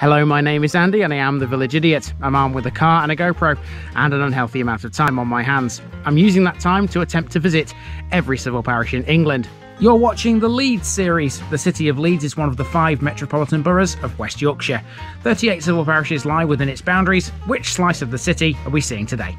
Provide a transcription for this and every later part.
Hello, my name is Andy and I am the Village Idiot. I'm armed with a car and a GoPro and an unhealthy amount of time on my hands. I'm using that time to attempt to visit every civil parish in England. You're watching the Leeds series. The City of Leeds is one of the 5 metropolitan boroughs of West Yorkshire. 38 civil parishes lie within its boundaries. Which slice of the city are we seeing today?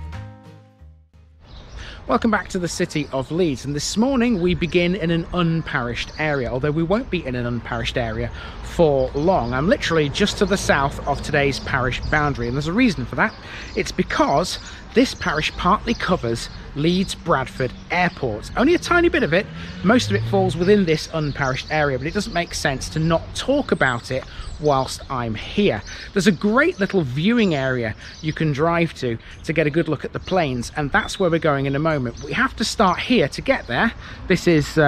Welcome back to the City of Leeds, and this morning we begin in an unparished area, although we won't be in an unparished area for long. I'm literally just to the south of today's parish boundary, and there's a reason for that. It's because this parish partly covers Leeds Bradford Airport. Only a tiny bit of it, most of it falls within this unparished area, but it doesn't make sense to not talk about it whilst I'm here. There's a great little viewing area you can drive to get a good look at the plains, and that's where we're going in a moment. We have to start here to get there. This is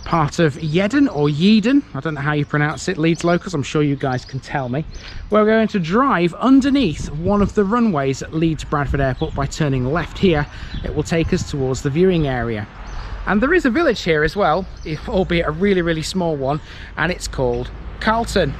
part of Yedden or Yeadon, I don't know how you pronounce it, Leeds locals, I'm sure you guys can tell me. We're going to drive underneath one of the runways at Leeds Bradford Airport by turning left here. It will take us towards the viewing area. And there is a village here as well, albeit a really small one, and it's called Carlton.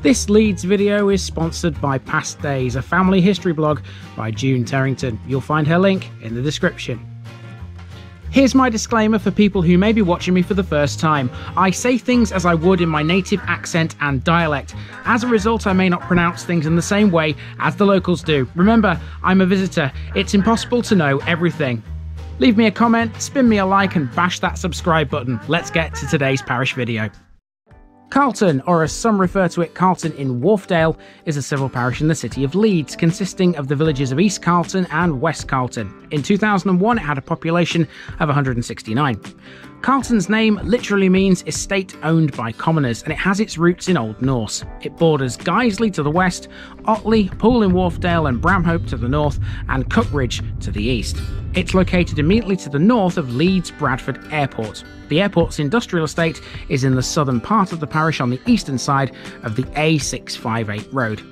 This Leeds video is sponsored by Past Days, a family history blog by June Terrington. You'll find her link in the description. Here's my disclaimer for people who may be watching me for the first time. I say things as I would in my native accent and dialect. As a result, I may not pronounce things in the same way as the locals do. Remember, I'm a visitor. It's impossible to know everything. Leave me a comment, spin me a like, and bash that subscribe button. Let's get to today's parish video. Carlton, or as some refer to it, Pool-in-Wharfedale, is a civil parish in the City of Leeds, consisting of the villages of East Carlton and West Carlton. In 2001, it had a population of 169. Carlton's name literally means estate owned by commoners, and it has its roots in Old Norse. It borders Guiseley to the west, Otley, Pool-in-Wharfedale and Bramhope to the north, and Cookridge to the east. It's located immediately to the north of Leeds Bradford Airport. The airport's industrial estate is in the southern part of the parish on the eastern side of the A658 road.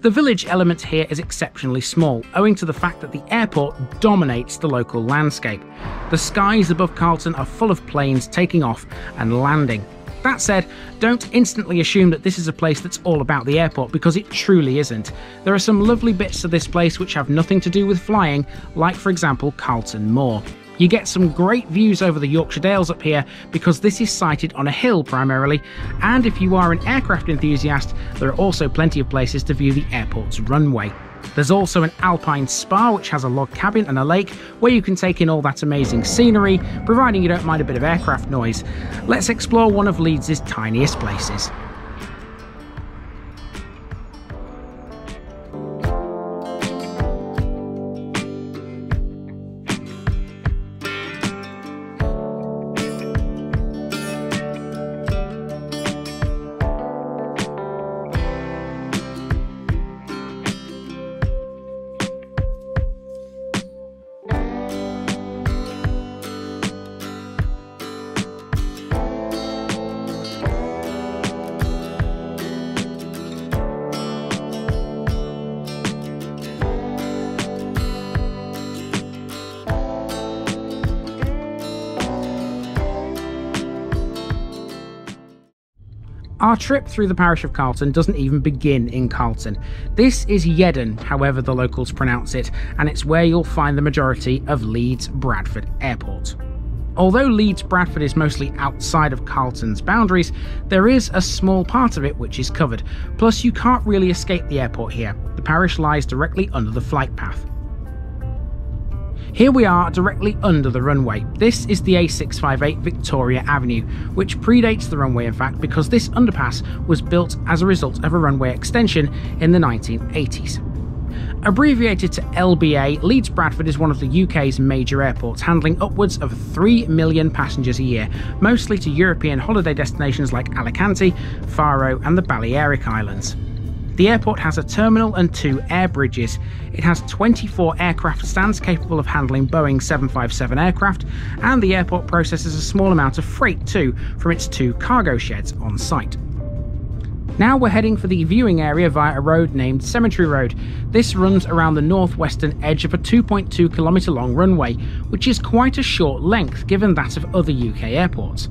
The village element here is exceptionally small, owing to the fact that the airport dominates the local landscape. The skies above Carlton are full of planes taking off and landing. That said, don't instantly assume that this is a place that's all about the airport, because it truly isn't. There are some lovely bits to this place which have nothing to do with flying, like for example Carlton Moor. You get some great views over the Yorkshire Dales up here because this is sited on a hill primarily, and if you are an aircraft enthusiast, there are also plenty of places to view the airport's runway. There's also an alpine spa which has a log cabin and a lake where you can take in all that amazing scenery, providing you don't mind a bit of aircraft noise. Let's explore one of Leeds' tiniest places. Our trip through the parish of Carlton doesn't even begin in Carlton. This is Yedden, however the locals pronounce it, and it's where you'll find the majority of Leeds Bradford Airport. Although Leeds Bradford is mostly outside of Carlton's boundaries, there is a small part of it which is covered. Plus, you can't really escape the airport here. The parish lies directly under the flight path. Here we are directly under the runway. This is the A658 Victoria Avenue, which predates the runway in fact, because this underpass was built as a result of a runway extension in the 1980s. Abbreviated to LBA, Leeds Bradford is one of the UK's major airports, handling upwards of 3 million passengers a year, mostly to European holiday destinations like Alicante, Faro and the Balearic Islands. The airport has a terminal and 2 air bridges. It has 24 aircraft stands capable of handling Boeing 757 aircraft, and the airport processes a small amount of freight too from its 2 cargo sheds on site. Now we're heading for the viewing area via a road named Cemetery Road. This runs around the northwestern edge of a 2.2 kilometre long runway, which is quite a short length given that of other UK airports.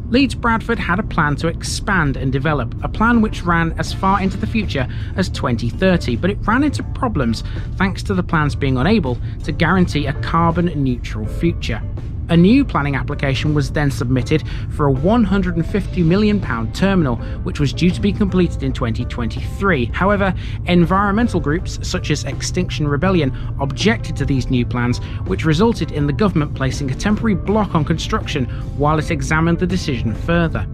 Leeds Bradford had a plan to expand and develop, a plan which ran as far into the future as 2030, but it ran into problems thanks to the plans being unable to guarantee a carbon neutral future. A new planning application was then submitted for a £150 million terminal, which was due to be completed in 2023. However, environmental groups such as Extinction Rebellion objected to these new plans, which resulted in the government placing a temporary block on construction while it examined the decision further.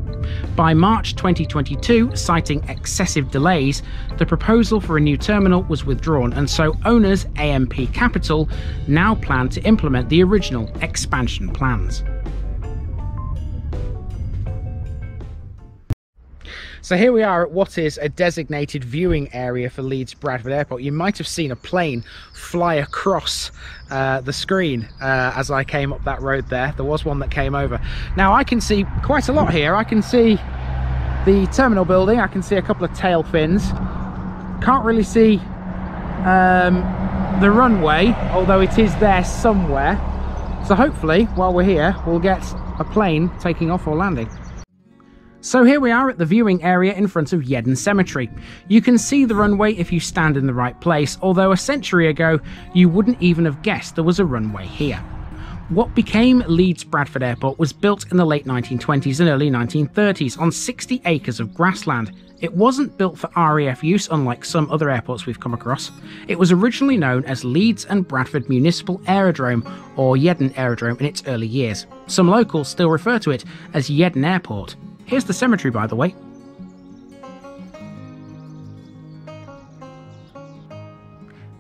By March 2022, citing excessive delays, the proposal for a new terminal was withdrawn, and so owners AMP Capital now plan to implement the original expansion plans. So here we are at what is a designated viewing area for Leeds Bradford Airport. You might have seen a plane fly across the screen as I came up that road there. There was one that came over. Now I can see quite a lot here. I can see the terminal building. I can see a couple of tail fins. Can't really see the runway, although it is there somewhere. So hopefully while we're here we'll get a plane taking off or landing. So here we are at the viewing area in front of Yedden Cemetery. You can see the runway if you stand in the right place, although a century ago you wouldn't even have guessed there was a runway here. What became Leeds Bradford Airport was built in the late 1920s and early 1930s on 60 acres of grassland. It wasn't built for RAF use, unlike some other airports we've come across. It was originally known as Leeds and Bradford Municipal Aerodrome, or Yedden Aerodrome in its early years. Some locals still refer to it as Yedden Airport. Here's the cemetery, by the way.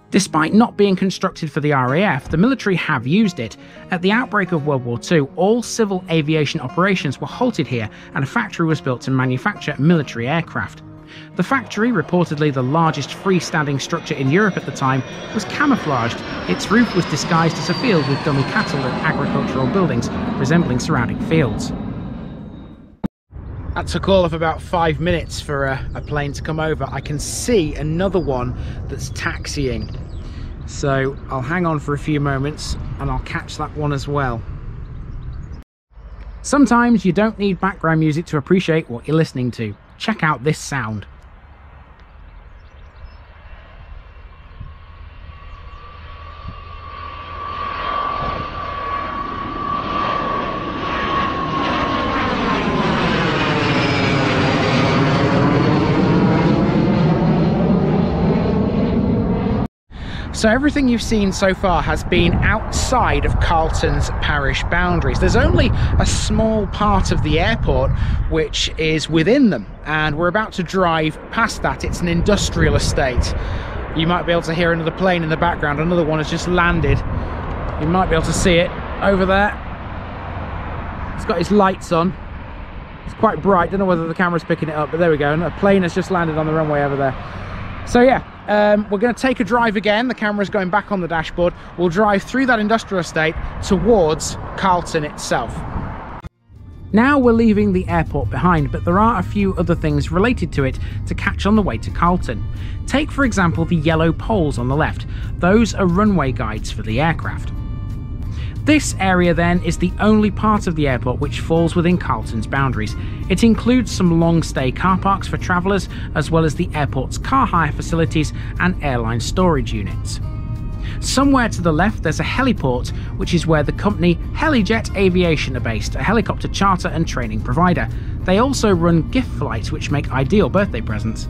Despite not being constructed for the RAF, the military have used it. At the outbreak of World War II, all civil aviation operations were halted here, and a factory was built to manufacture military aircraft. The factory, reportedly the largest freestanding structure in Europe at the time, was camouflaged. Its roof was disguised as a field with dummy cattle and agricultural buildings resembling surrounding fields. That took all of about 5 minutes for a plane to come over. I can see another one that's taxiing. So I'll hang on for a few moments and I'll catch that one as well. Sometimes you don't need background music to appreciate what you're listening to. Check out this sound. So everything you've seen so far has been outside of Carlton's parish boundaries. There's only a small part of the airport which is within them, and we're about to drive past that. It's an industrial estate. You might be able to hear another plane in the background. Another one has just landed. You might be able to see it over there. It's got its lights on. It's quite bright. Don't know whether the camera's picking it up, but there we go. And a plane has just landed on the runway over there. So yeah, we're going to take a drive again. The camera's going back on the dashboard. We'll drive through that industrial estate towards Carlton itself. Now we're leaving the airport behind, but there are a few other things related to it to catch on the way to Carlton. Take for example the yellow poles on the left. Those are runway guides for the aircraft. This area then is the only part of the airport which falls within Carlton's boundaries. It includes some long stay car parks for travellers, as well as the airport's car hire facilities and airline storage units. Somewhere to the left there's a heliport, which is where the company Helijet Aviation are based, a helicopter charter and training provider. They also run gift flights which make ideal birthday presents.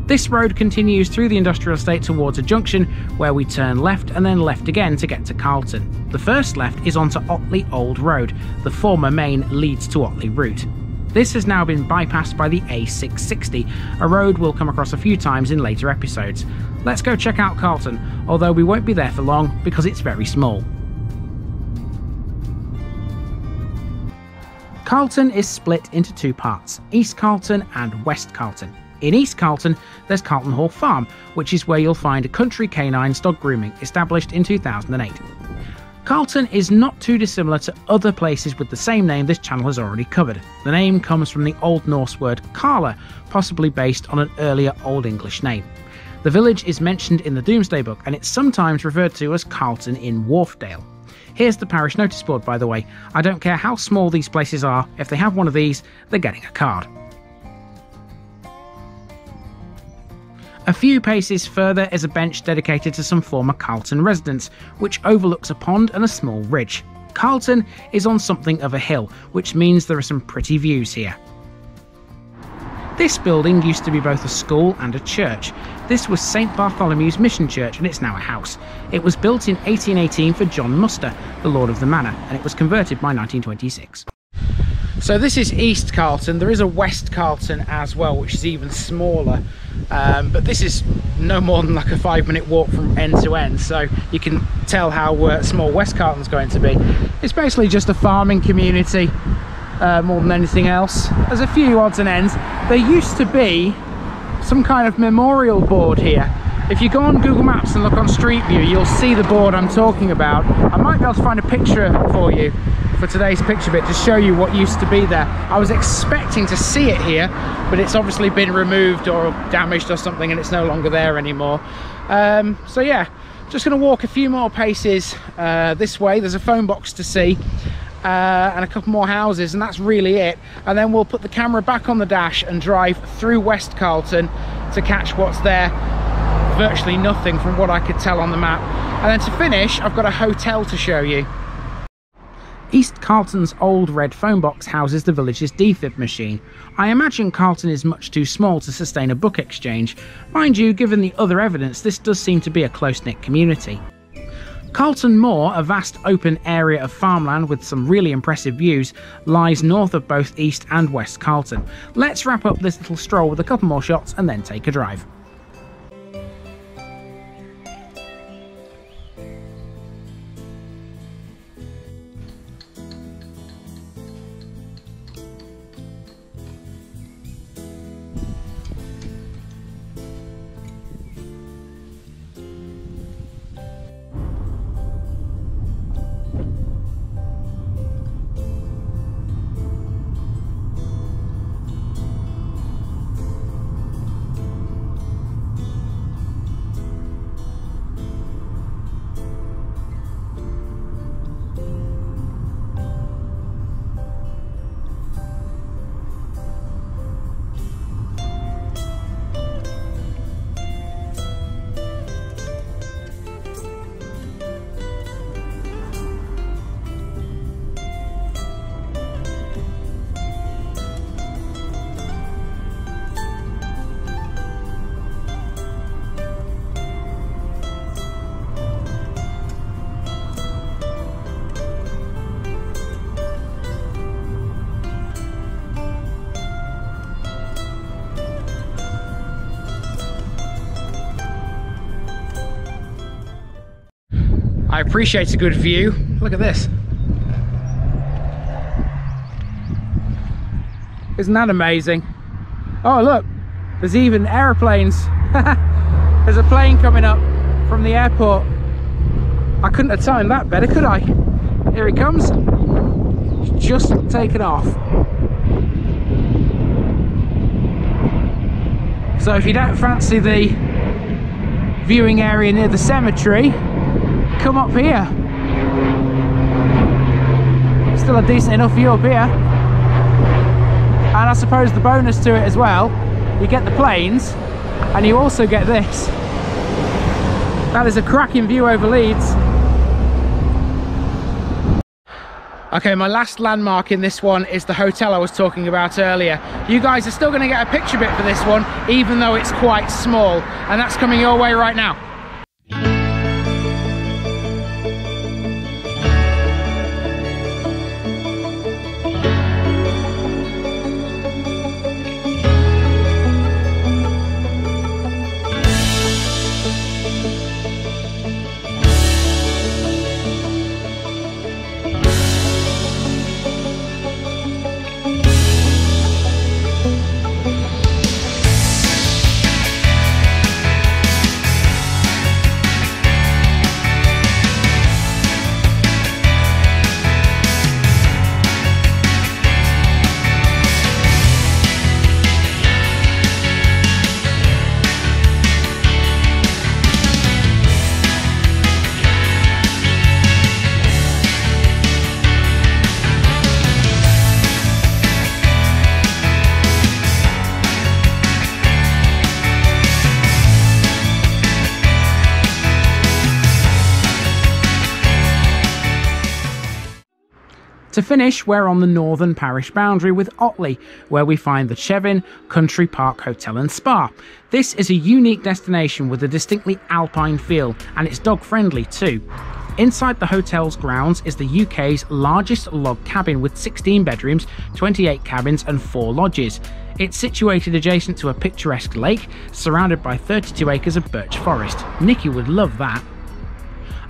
This road continues through the industrial estate towards a junction where we turn left and then left again to get to Carlton. The first left is onto Otley Old Road, the former main Leeds to Otley route. This has now been bypassed by the A660, a road we'll come across a few times in later episodes. Let's go check out Carlton, although we won't be there for long because it's very small. Carlton is split into two parts, East Carlton and West Carlton. In East Carlton, there's Carlton Hall Farm, which is where you'll find a Country Canines dog grooming, established in 2008. Carlton is not too dissimilar to other places with the same name this channel has already covered. The name comes from the Old Norse word Carla, possibly based on an earlier Old English name. The village is mentioned in the Domesday Book, and it's sometimes referred to as Carlton-in-Wharfedale. Here's the parish notice board, by the way. I don't care how small these places are, if they have one of these, they're getting a card. A few paces further is a bench dedicated to some former Carlton residents, which overlooks a pond and a small ridge. Carlton is on something of a hill, which means there are some pretty views here. This building used to be both a school and a church. This was St Bartholomew's Mission Church, and it's now a house. It was built in 1818 for John Muster, the Lord of the Manor, and it was converted by 1926. So this is East Carlton. There is a West Carlton as well, which is even smaller, but this is no more than like a 5-minute walk from end to end, so you can tell how small West Carlton's going to be. It's basically just a farming community more than anything else. There's a few odds and ends. There used to be some kind of memorial board here. If you go on Google Maps and look on Street View, you'll see the board I'm talking about. I might be able to find a picture for you for today's picture bit to show you what used to be there. I was expecting to see it here, but it's obviously been removed or damaged or something, and it's no longer there anymore. So yeah, just going to walk a few more paces this way. There's a phone box to see, and a couple more houses, and that's really it. And then we'll put the camera back on the dash and drive through West Carlton to catch what's there. Virtually nothing from what I could tell on the map. And then to finish, I've got a hotel to show you. East Carlton's old red phone box houses the village's defib machine. I imagine Carlton is much too small to sustain a book exchange. Mind you, given the other evidence, this does seem to be a close-knit community. Carlton Moor, a vast open area of farmland with some really impressive views, lies north of both East and West Carlton. Let's wrap up this little stroll with a couple more shots and then take a drive. I appreciate a good view. Look at this. Isn't that amazing? Oh look, there's even aeroplanes. There's a plane coming up from the airport. I couldn't have timed that better, could I? Here it comes. It's just taken off. So if you don't fancy the viewing area near the cemetery, come up here. Still a decent enough view up here. And I suppose the bonus to it as well, you get the planes and you also get this. That is a cracking view over Leeds. Okay, my last landmark in this one is the hotel I was talking about earlier. You guys are still going to get a picture bit for this one, even though it's quite small, and that's coming your way right now. To finish, we're on the northern parish boundary with Otley, where we find the Chevin Country Park Hotel and Spa. This is a unique destination with a distinctly alpine feel, and it's dog friendly too. Inside the hotel's grounds is the UK's largest log cabin with 16 bedrooms, 28 cabins and 4 lodges. It's situated adjacent to a picturesque lake, surrounded by 32 acres of birch forest. Nikki would love that.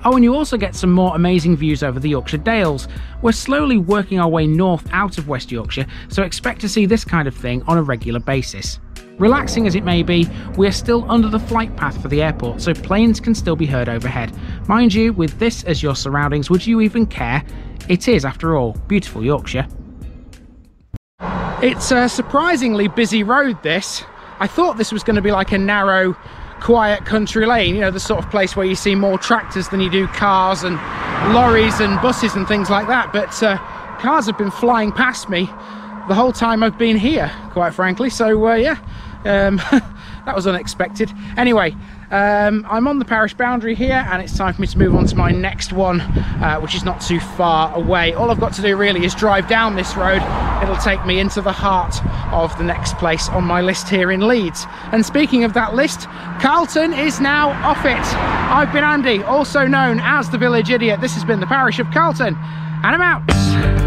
Oh, and you also get some more amazing views over the Yorkshire Dales. We're slowly working our way north out of West Yorkshire, so expect to see this kind of thing on a regular basis. Relaxing as it may be, we're still under the flight path for the airport, so planes can still be heard overhead. Mind you, with this as your surroundings, would you even care? It is, after all, beautiful Yorkshire. It's a surprisingly busy road, this. I thought this was going to be like a narrow, quiet country lane, you know, the sort of place where you see more tractors than you do cars and lorries and buses and things like that, but cars have been flying past me the whole time I've been here, quite frankly, so yeah, that was unexpected. Anyway, I'm on the parish boundary here, and it's time for me to move on to my next one, which is not too far away. All I've got to do really is drive down this road. It'll take me into the heart of the next place on my list here in Leeds. And speaking of that list, Carlton is now off it. I've been Andy, also known as the Village Idiot. This has been the parish of Carlton, and I'm out.